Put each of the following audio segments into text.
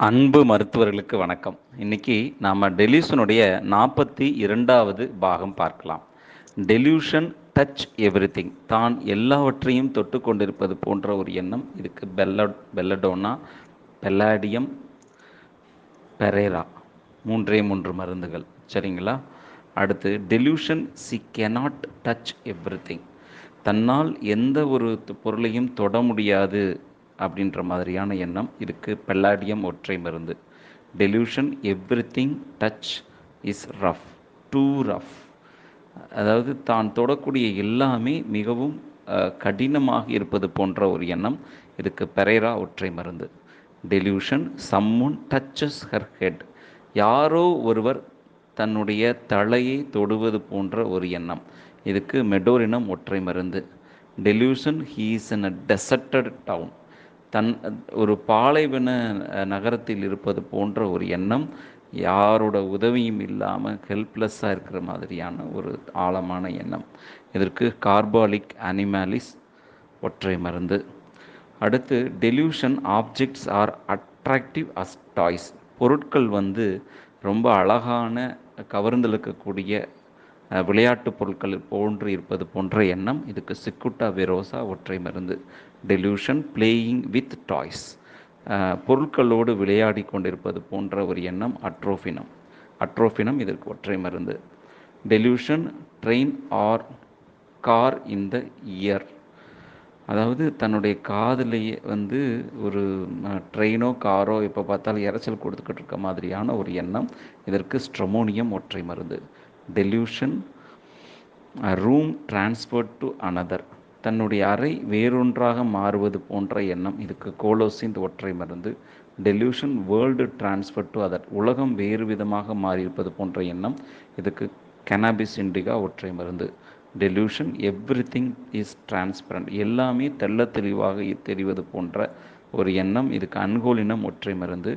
அன்பு மருத்துவர்களுக்கு வணக்கம். இன்னைக்கு நாம டெலியூஷனுடைய 42வது பாகம் பார்க்கலாம். Delusion touch everything. தான் எல்லாவற்றையும் தொட்டு கொண்டிருப்பது போன்ற ஒரு எண்ணம். இதுக்கு பெல்லடோனா, பெல்லாடியம், பெரேரா மூன்றே மூன்று மருந்துகள். சரிங்களா? அடுத்து delusion C cannot touch everything. தன்னால் எந்த ஒரு பொருளையும் தொட முடியாது அப்படின்ற மாதிரியான எண்ணம். இதுக்கு பெல்லாடியம் ஒற்றை மருந்து. Delusion everything touch is rough, too rough. அதாவது தான் தொடக்கூடிய எல்லாமே மிகவும் கடினமாக இருப்பது போன்ற ஒரு எண்ணம். இதுக்கு பெரேரா ஒற்றை மருந்து. Delusion someone touches her head. யாரோ ஒருவர் தன்னுடைய தலையை தொடுவது போன்ற ஒரு எண்ணம். இதுக்கு மெடோரினம் ஒற்றை மருந்து. Delusion he is in a deserted town. தன் ஒரு பாலைவன நகரத்தில் இருப்பது போன்ற ஒரு எண்ணம். யாரோட உதவியும் இல்லாமல் ஹெல்ப்லெஸ்ஸாக இருக்கிற மாதிரியான ஒரு ஆழமான எண்ணம். இதற்கு கார்பாலிக் அனிமாலிஸ் ஒற்றை மருந்து. அடுத்து delusion objects are attractive as toys. பொருட்கள் ரொம்ப அழகான கவர்ந்தெழுக்கக்கூடிய விளையாட்டு பொருட்கள் போன்று இருப்பது போன்ற எண்ணம். இதுக்கு சிக்குட்டா வெரோசா ஒற்றை மருந்து. Delusion playing with toys. பொருட்களோடு விளையாடி கொண்டிருப்பது போன்ற ஒரு எண்ணம். அட்ரோஃபினம் இதற்கு ஒற்றை மருந்து. Delusion train or car in the ear. அதாவது தன்னுடைய காதிலேயே ஒரு ட்ரெயினோ காரோ எப்போ பார்த்தாலும் இரைச்சல் கொடுத்துக்கிட்டு இருக்க மாதிரியான ஒரு எண்ணம். இதற்கு ஸ்ட்ரமோனியம் ஒற்றை மருந்து. Delusion room transferred to another. தன்னுடைய அறை வேறொன்றாக மாறுவது போன்ற எண்ணம். இதுக்கு கோலோசிந்த் ஒற்றை மருந்து. Delusion world transfer to other. உலகம் வேறு விதமாக மாறியிருப்பது போன்ற எண்ணம். இதுக்கு கெனாபிஸ் இண்டிகா ஒற்றை மருந்து. Delusion everything is transparent. எல்லாமே தெள்ள தெளிவாக தெரிவது போன்ற ஒரு எண்ணம். இதுக்கு அன்கோலினம் ஒற்றை மருந்து.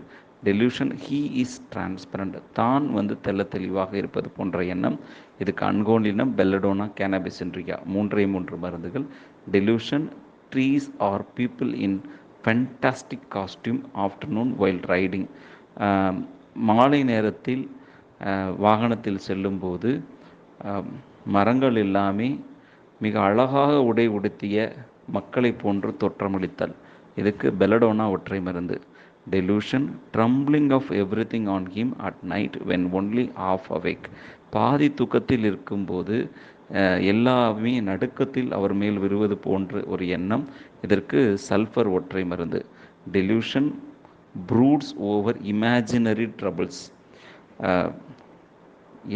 Delusion he is transparent. தான் தெள்ள தெளிவாக இருப்பது போன்ற எண்ணம். இதுக்கு அன்கோலினம், பெல்லடோனா, கேனபிஸ் இண்டிகா மூன்றே மூன்று மருந்துகள். Delusion trees are people in fantastic costume afternoon while riding. மாலை நேரத்தில் வாகனத்தில் செல்லும்போது மரங்கள் எல்லாமே மிக அழகாக உடை உடுத்திய மக்களை போன்று தோற்றமளித்தல். இதுக்கு பெலடோனா ஒற்றை மருந்து. Delusion trembling of everything on him at night when only half awake. பாதி தூக்கத்தில் இருக்கும்போது எல்லாமே நடுக்கத்தில் அவர் மேல் விழுவது போன்ற ஒரு எண்ணம். இதற்கு சல்ஃபர் ஒற்றை மருந்து. Delusion fruits over imaginary troubles.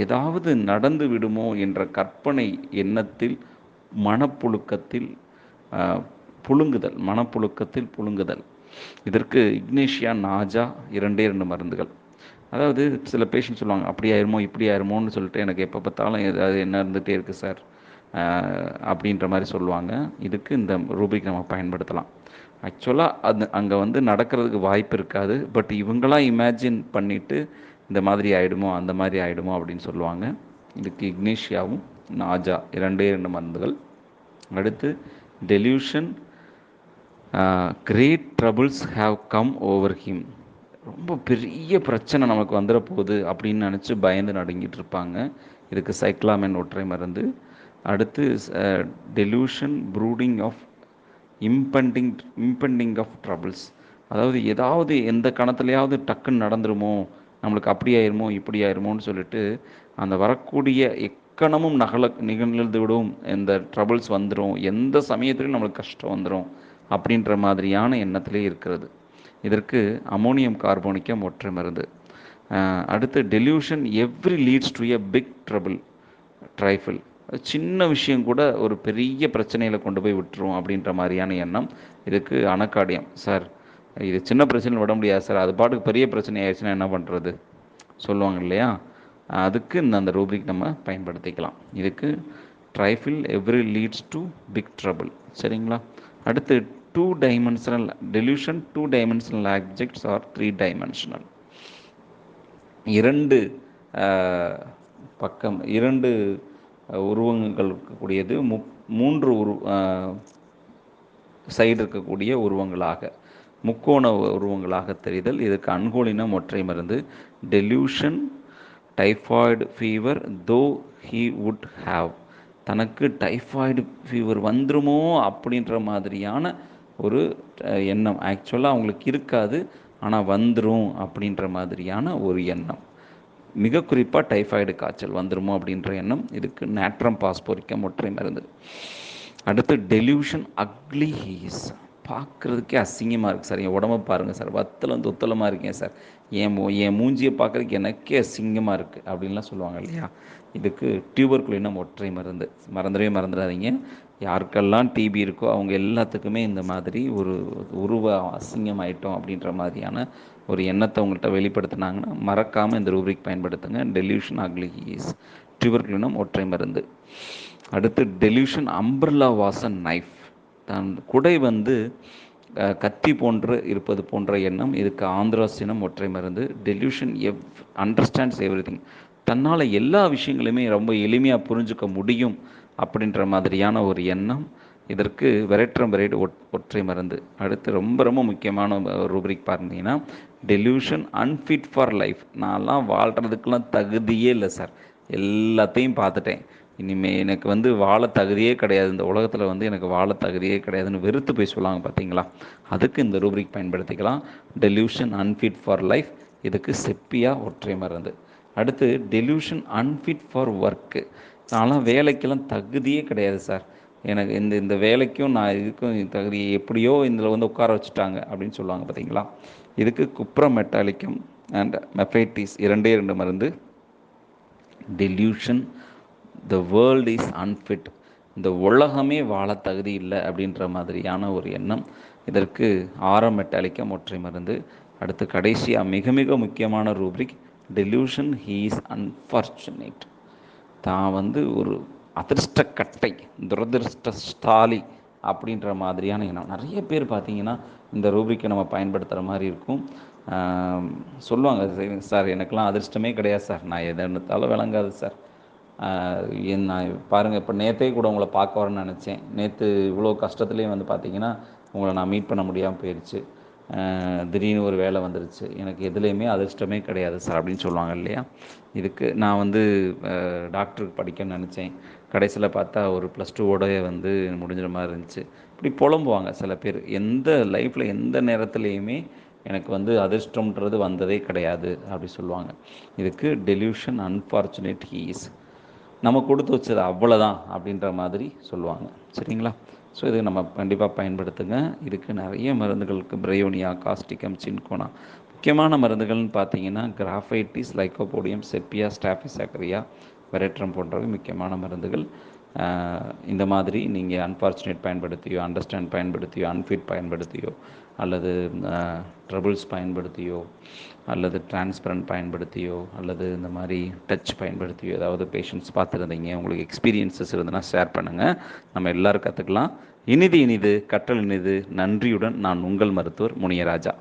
ஏதாவது நடந்து விடுமோ என்ற கற்பனை எண்ணத்தில் மனப்புழுக்கத்தில் புழுங்குதல். இதற்கு இக்னேஷியா நாஜா இரண்டே இரண்டு மருந்துகள். அதாவது சில பேஷண்ட் சொல்லுவாங்க, அப்படி ஆயிருமோ இப்படி ஆயிருமோன்னு சொல்லிட்டு எனக்கு எப்போ பார்த்தாலும் ஏதாவது என்ன இருந்துகிட்டே இருக்குது சார் அப்படின்ற மாதிரி சொல்லுவாங்க. இதுக்கு இந்த ரூபிக் நம்ம பயன்படுத்தலாம். ஆக்சுவலாக அங்கே நடக்கிறதுக்கு வாய்ப்பு இருக்காது. பட் இவங்களாம் இமேஜின் பண்ணிவிட்டு இந்த மாதிரி ஆகிடுமோ அந்த மாதிரி ஆகிடுமோ அப்படின்னு சொல்லுவாங்க. இதுக்கு இக்னேஷியாவும் நாஜா இரண்டே இரண்டு மருந்துகள். அடுத்து delusion great troubles have come over him. ரொம்ப பெரிய பிரச்சனை நமக்கு வந்துட போகுது அப்படின்னு நினச்சி பயந்து நடுங்கிட்டு இருப்பாங்க. இதுக்கு சைக்ளாமென் ஒற்றை மருந்து. அடுத்து delusion brooding of impending of troubles. அதாவது ஏதாவது எந்த கணத்துலையாவது டக்குன்னு நடந்துருமோ, நம்மளுக்கு அப்படி ஆயிருமோ இப்படி ஆயிருமோன்னு சொல்லிட்டு அந்த வரக்கூடிய எக்கணமும் நிகழ்ந்து விடும். எந்த ட்ரபிள்ஸ் வந்துடும், எந்த சமயத்துலையும் நம்மளுக்கு கஷ்டம் வந்துடும் அப்படின்ற மாதிரியான எண்ணத்திலே இருக்கிறது. இதற்கு அமோனியம் கார்போனிக்கம் ஒற்றை மருந்து. அடுத்து delusion every leads to a big trouble trifle. சின்ன விஷயம் கூட ஒரு பெரிய பிரச்சனையில் கொண்டு போய் விட்டுரும் அப்படின்ற மாதிரியான எண்ணம். இதுக்கு அனக்கார்டியம். சார் இது சின்ன பிரச்சனை விட முடியாது சார், அது பாட்டுக்கு பெரிய பிரச்சனை ஆயிடுச்சுன்னா என்ன பண்ணுறது சொல்லுவாங்க இல்லையா? அதுக்கு அந்த ரூபிக் நம்ம பயன்படுத்திக்கலாம். இதுக்கு trifle every leads to big trouble. சரிங்களா? அடுத்து two dimensional delusion. Two dimensional objects are three dimensional. இரண்டு உருவங்கள் இருக்கக்கூடியது மூன்று சைடு இருக்கக்கூடிய உருவங்களாக. முக்கோண உருவங்களாக தெரிதல். இதுக்கு அன்கோலினம் ஒற்றை மருந்து. டெலியூஷன் டைஃபாய்டு ஃபீவர் தோ ஹீ வுட் ஹாவ். தனக்கு டைஃபாய்டு ஃபீவர் வந்துருமோ அப்படின்ற மாதிரியான ஒரு எண்ணம். ஆக்சுவலாக அவங்களுக்கு இருக்காது, ஆனால் வந்துடும் அப்படின்ற மாதிரியான ஒரு எண்ணம். மிக குறிப்பாக டைஃபாய்டு காய்ச்சல் வந்துருமோ அப்படின்ற எண்ணம். இதுக்கு நேட்ரம் பாஸ்போரிக்கம் ஒற்றை மருந்து. அடுத்து டெலியூஷன் அக்லி ஹீஸ். பார்க்குறதுக்கே அசிங்கமாக இருக்குது சார், என் உடம்பை பாருங்கள் சார், வத்தலம் துத்தலமாக இருக்கேன் சார், என் மூஞ்சியை பார்க்குறதுக்கு எனக்கே அசிங்கமாக இருக்குது அப்படின்லாம் சொல்லுவாங்க இல்லையா. இதுக்கு டியூபர்குலினம் ஒற்றை மருந்து. மறந்துடாதீங்க. யாருக்கெல்லாம் டிபி இருக்கோ அவங்க எல்லாத்துக்குமே இந்த மாதிரி ஒரு உருவ அசிங்கம் ஆயிட்டோம் அப்படின்ற மாதிரியான ஒரு எண்ணத்தை உங்கள்கிட்ட வெளிப்படுத்தினாங்கன்னா மறக்காமல் இந்த ரூப்ரிக் பயன்படுத்துங்க. டெலியூஷன் அக்லி ஹீஸ், டியூபர்குலினம் ஒற்றை மருந்து. அடுத்து delusion umbrella was a knife. தான் குடை கத்தி போன்று இருப்பது போன்ற எண்ணம். இதுக்கு ஆந்திராசினம் ஒற்றை மருந்து. Delusion understands everything. தன்னால் எல்லா விஷயங்களையுமே ரொம்ப எளிமையாக புரிஞ்சுக்க முடியும் அப்படின்ற மாதிரியான ஒரு எண்ணம். இதற்கு வெரட்ரம்பரைடு ஒற்றை மருந்து. அடுத்து ரொம்ப ரொம்ப முக்கியமான ரூப்ரிக் பார்த்தீங்கன்னா டெலியூஷன் அன்ஃபிட் ஃபார் லைஃப். நான்லாம் வாழ்கிறதுக்கெலாம் தகுதியே இல்லை சார், எல்லாத்தையும் பார்த்துட்டேன், இனிமேல் எனக்கு வாழ தகுதியே கிடையாது, இந்த உலகத்தில் எனக்கு வாழ தகுதியே கிடையாதுன்னு வெறுத்து போய் சொல்லுவாங்க பார்த்தீங்களா. அதுக்கு இந்த ரூப்ரிக் பயன்படுத்திக்கலாம். Delusion unfit for life. இதுக்கு செப்பியா ஒற்றை மருந்து. அடுத்து டெலியூஷன் அன்ஃபிட் ஃபார் ஒர்க்கு. நான்லாம் வேலைக்கெல்லாம் தகுதியே கிடையாது சார், எனக்கு இந்த வேலைக்கும் நான் இதுக்கும் தகுதி எப்படியோ இதில் உட்கார வச்சுட்டாங்க அப்படின்னு சொல்லுவாங்க பார்த்தீங்களா. இதுக்கு குப்ரமெட்டாலிக்கம் அண்ட் மெஃபைட்டிஸ் 2 மருந்து. Delusion the world is unfit. இந்த உலகமே வாழ தகுதி இல்லை அப்படின்ற மாதிரியான ஒரு எண்ணம். இதற்கு மெட்டாலிக்கம் ஒற்றை மருந்து. அடுத்து கடைசியாக மிக மிக முக்கியமான ரூப்ரிக் டெலியூஷன் ஹீ இஸ் அன்ஃபார்ச்சுனேட். தான் ஒரு அதிர்ஷ்டக்கட்டை, துரதிருஷ்டஸ்தாலி அப்படின்ற மாதிரியான எண்ணம். நிறைய பேர் பார்த்தீங்கன்னா இந்த ரூப்ரிக்கை நம்ம பயன்படுத்துகிற மாதிரி இருக்கும். சொல்லுவாங்க, சார் எனக்கெல்லாம் அதிர்ஷ்டமே கிடையாது சார், நான் எதை எடுத்தாலும் விளங்காது சார். நான் பாருங்கள், இப்போ நேற்றே கூட உங்களை பார்க்க வரேன்னு நினச்சேன், நேற்று இவ்வளோ கஷ்டத்துலேயும் பார்த்தீங்கன்னா உங்களை நான் மீட் பண்ண முடியாமல் போயிடுச்சு, திடீர்னு ஒரு வேலை வந்துருச்சு, எனக்கு எதுலேயுமே அதிர்ஷ்டமே கிடையாது சார் அப்படின்னு சொல்லுவாங்க இல்லையா. இதுக்கு நான் டாக்டருக்கு படிக்கணும்னு நினச்சேன், கடைசியில் பார்த்தா ஒரு +2 முடிஞ்சிற மாதிரி இருந்துச்சு. இப்படி புலம்புவாங்க சில பேர். லைஃப்பில் எந்த நேரத்துலையுமே எனக்கு அதிர்ஷ்டம்ன்றது வந்ததே கிடையாது அப்படி சொல்லுவாங்க. இதுக்கு டெலியூஷன் அன்ஃபார்ச்சுனேட் ஹீஸ். நம்ம கொடுத்து வச்சது அவ்வளோதான் அப்படின்ற மாதிரி சொல்லுவாங்க. சரிங்களா. ஸோ இது நம்ம கண்டிப்பாக பயன்படுத்துங்க. இதுக்கு நிறைய மருந்துகளுக்கு பிரயோனியா, காஸ்டிகம், சின்கோனா. முக்கியமான மருந்துகள்னு பார்த்தீங்கன்னா கிராஃபைட்டிஸ், லைக்கோபோடியம், செப்பியா, ஸ்டாஃபிசாக்கரியா, வெரட்ரம் போன்றவை முக்கியமான மருந்துகள். இந்த மாதிரி நீங்கள் அன்ஃபார்ச்சுனேட் பயன்படுத்தியோ, அண்டர்ஸ்டாண்ட் பயன்படுத்தியோ, அன்ஃபிட் பயன்படுத்தியோ, அல்லது ட்ரபிள்ஸ் பயன்படுத்தியோ, அல்லது டிரான்ஸ்பரண்ட் பயன்படுத்தியோ, அல்லது இந்த மாதிரி டச் பயன்படுத்தியோ ஏதாவது பேஷண்ட்ஸ் பார்த்துருந்தீங்க, உங்களுக்கு எக்ஸ்பீரியன்ஸஸ் இருந்ததுன்னா ஷேர் பண்ணுங்கள், நம்ம எல்லோரும் கற்றுக்கலாம். இனிது கற்றல் இனிது. நன்றியுடன் நான் உங்கள் மருத்துவர் முனியராஜா.